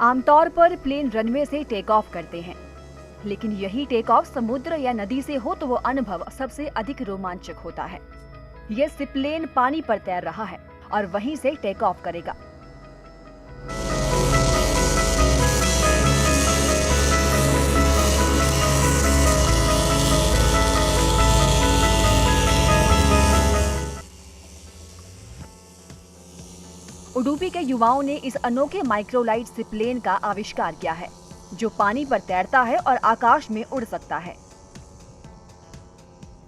आमतौर पर plane runway से टेक ऑफ करते हैं, लेकिन यही टेक ऑफ समुद्र या नदी से हो तो वो अनुभव सबसे अधिक रोमांचक होता है। ये सीप्लेन पानी पर तैर रहा है और वहीं से टेक ऑफ करेगा। उडुपी के युवाओं ने इस अनोखे माइक्रोलाइट सीप्लेन का आविष्कार किया है, जो पानी पर तैरता है और आकाश में उड़ सकता है।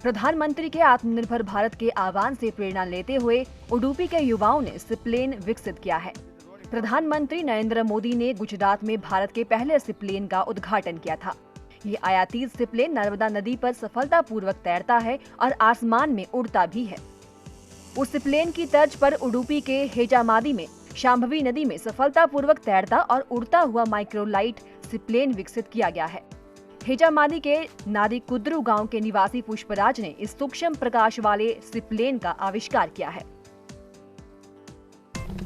प्रधानमंत्री के आत्मनिर्भर भारत के आह्वान से प्रेरणा लेते हुए उडुपी के युवाओं ने सीप्लेन विकसित किया है। प्रधानमंत्री नरेंद्र मोदी ने गुजरात में भारत के पहले सीप्लेन का उद्घाटन किया था। ये आयातित सीप्लेन नर्मदा नदी पर सफलतापूर्वक तैरता है और आसमान में उड़ता भी है। उस सीप्लेन की तर्ज पर उडुपी के हेजामादी में शांभवी नदी में सफलतापूर्वक तैरता और उड़ता हुआ माइक्रोलाइट सीप्लेन विकसित किया गया है। हेजामादी के नादिकुद्रु गांव के निवासी पुष्पराज ने इस सूक्ष्म प्रकाश वाले सीप्लेन का आविष्कार किया है।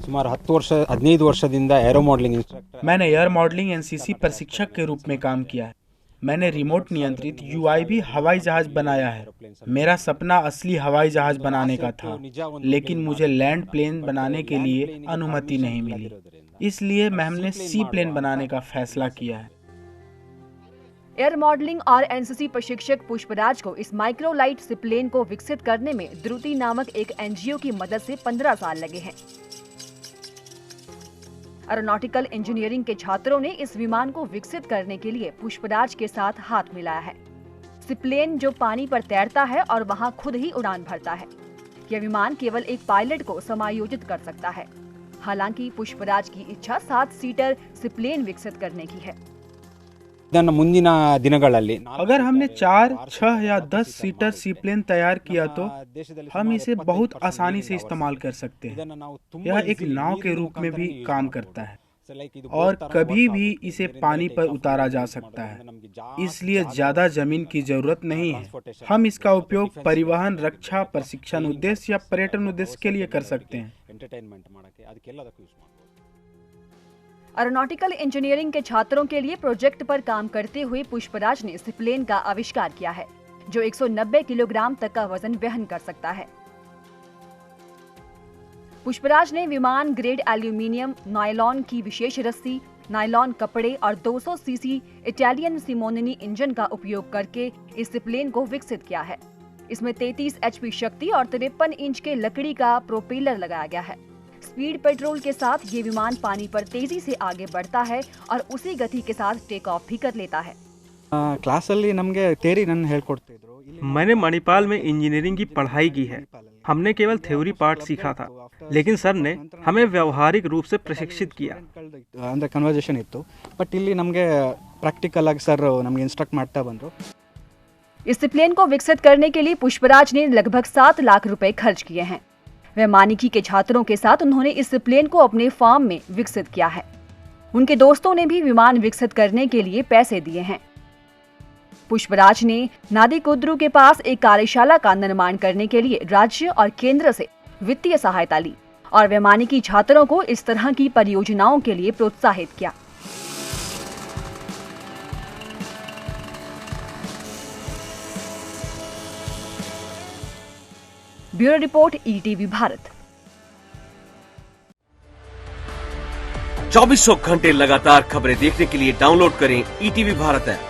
सुमार 15 वर्षದಿಂದ एरो मॉडलिंग इंस्ट्रक्टर। मैंने एयर मॉडलिंग एनसीसी प्रशिक्षक के रूप में काम किया है। मैंने रिमोट नियंत्रित यूआईवी हवाई जहाज बनाया है। मेरा सपना असली हवाई जहाज बनाने का था, लेकिन मुझे लैंड प्लेन बनाने के लिए अनुमति नहीं मिली, इसलिए हमने सी प्लेन बनाने का फैसला किया है। एयर मॉडलिंग और एनसीसी प्रशिक्षक पुष्पराज को इस माइक्रोलाइट सीप्लेन को विकसित करने में द्रुति नामक एक एनजीओ की मदद से 15 साल लगे हैं। एरोनॉटिकल इंजीनियरिंग के छात्रों ने इस विमान को विकसित करने के लिए पुष्पराज के साथ हाथ मिलाया है। सीप्लेन जो पानी पर तैरता है और वहां खुद ही उड़ान भरता है। यह विमान केवल एक पायलट को समायोजित कर सकता है। हालांकि पुष्पराज की इच्छा 7 सीटर सीप्लेन विकसित करने की है। ಮುಂದಿನ ದಿನಗಳಲ್ಲಿ अगर हमने 4, 6 या 10 सीटर सीप्लेन तैयार किया तो हम इसे बहुत आसानी से इस्तेमाल कर सकते हैं। यह एक नाव के रूप में भी काम करता है और कभी भी इसे पानी पर उतारा जा सकता है, इसलिए ज्यादा जमीन की जरूरत नहीं है। हम इसका उपयोग परिवहन, रक्षा, प्रशिक्षण उद्देश्य या पर्यटन उद्देश्य के लिए कर सकते हैं। एरोनॉटिकल इंजीनियरिंग के छात्रों के लिए प्रोजेक्ट पर काम करते हुए पुष्पराज ने सीप्लेन का आविष्कार किया है, जो 190 किलोग्राम तक का वजन वहन कर सकता है। पुष्पराज ने विमान ग्रेड एल्यूमिनियम, नायलॉन की विशेष रस्सी, नायलॉन कपड़े और 200 सीसी इटालियन सिमोनिनी इंजन का उपयोग करके इस सीप्लेन को विकसित किया है। इसमें 33 एचपी शक्ति और 53 इंच के लकड़ी का प्रोपेलर लगाया गया है। स्पीड पेट्रोल के साथ ये विमान पानी पर तेजी से आगे बढ़ता है और उसी गति के साथ टेक ऑफ भी कर लेता है। ಕ್ಲಾಸಲ್ಲಿ ನಮಗೆ ಥಿಯರಿ ನನ್ನ ಹೇಳ್ಕೊಡ್ತಿದ್ರು। मैंने मणिपाल में इंजीनियरिंग की पढ़ाई की है। हमने केवल थ्योरी पार्ट सीखा था, लेकिन सर ने हमें व्यावहारिक रूप से प्रशिक्षित किया। ಅಂದ್ರೆ ಕನ್ವರ್ಸೇಷನ್ ಇತ್ತು, ಬಟ್ ಇಲ್ಲಿ ನಮಗೆ ಪ್ರಾಕ್ಟಿಕಲ್ ಆಗಿ ಸರ್ ನಮಗೆ ಇನ್ಸ್ಟ್ರಕ್ಟ್ ಮಾಡ್ತಾ ಬಂದ್ರು। इस सीप्लेन को विकसित करने के लिए पुष्पराज ने लगभग 7 लाख रुपए खर्च किए हैं। वैमानिकी के छात्रों के साथ उन्होंने इस सीप्लेन को अपने फार्म में विकसित किया है। उनके दोस्तों ने भी विमान विकसित करने के लिए पैसे दिए हैं। पुष्पराज ने नादिकुद्रु के पास एक कार्यशाला का निर्माण करने के लिए राज्य और केंद्र से वित्तीय सहायता ली और वैमानिकी छात्रों को इस तरह की परियोजनाओं के लिए प्रोत्साहित किया। Bureau report, ETV Bharat. 2400 घंटे लगातार खबरें देखने के लिए डाउनलोड करें ईटीवी भारत ऐप।